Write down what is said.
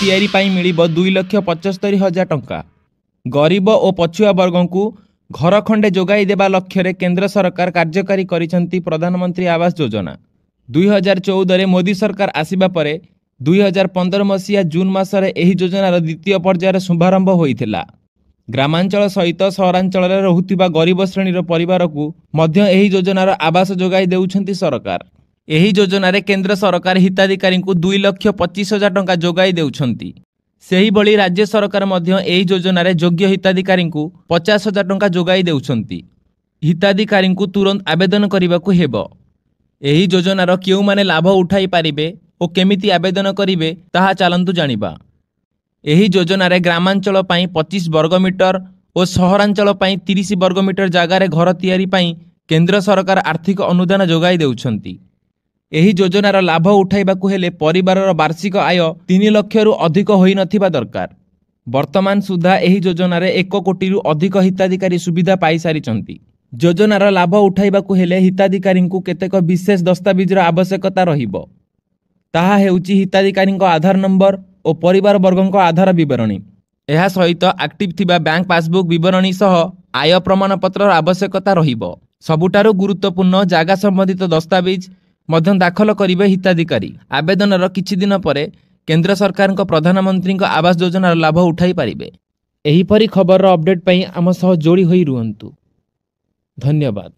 तैयारी पाई मिलिब 2,75,000 टंका। गरीब और पछुआ वर्ग को घर खंडे जोगाई देवा लक्ष्य केंद्र सरकार कार्यकारी करिसेंती प्रधानमंत्री आवास योजना। 2014 मोदी सरकार आसिबा परे 2015 मसीहा जून मासरे एही योजनार द्वितीय पर्यायर शुभारंभ होइथिला। ग्रामांचल सहित सहरांचल रहुथिबा गरीब श्रेणीर परिवार को मध्य एही योजनार आवास जोगाई देउछंती सरकार। एही योजनारे केंद्र सरकार हिताधिकारी को 2,25,000 टंका जोगाई देउछंती। सेही बळी राज्य सरकार मध्य एही योजनारे योग्य हिताधिकारी को 50,000 टंका जोगाई देउछंती। हिताधिकारी को तुरंत आवेदन करबाकू हेबो। एही योजनार केउ माने लाभ उठाई पारिबे ओ केमिति आवेदन करिवे ताहा चालंतु जानिबा। एही योजनारे ग्रामांचल पाई 25 वर्गमीटर और सहरांचल पाई 30 वर्गमीटर जगार घर तैयारी पाई केंद्र सरकार आर्थिक अनुदान जोगाई देउछंती। एही योजनार लाभ उठाइबाकू हेले परिवारर वार्षिक आय 3 लाख रु अधिक होई नथिबा दरकार। वर्तमान सुधा एही योजनारे 1 कोटी रु अधिक हिताधिकारी सुविधा पाई सारिचंती। योजनार लाभ उठाइबाकू हेले हिताधिकारी को केतेक विशेष दस्तावेजर आवश्यकता रहिबो। ताहा हेउची हिताधिकारी आधार नंबर और परिवार वर्गों आधार विवरणी। यह सहित एक्टिव थिबा बैंक पासबुक विवरणी सह आय प्रमाण पत्र आवश्यकता रहिबो। सबुठारु गुरुत्वपूर्ण जागा संबंधित दस्तावेज मध्य दाखल करिवे हिताधिकारी। आवेदनर किछि दिन परे केंद्र सरकार प्रधानमंत्री आवास योजनार लाभ उठाई पारिबे। एही परी खबर अपडेट पई आम सह जोड़ी होई रुहंतु। धन्यवाद।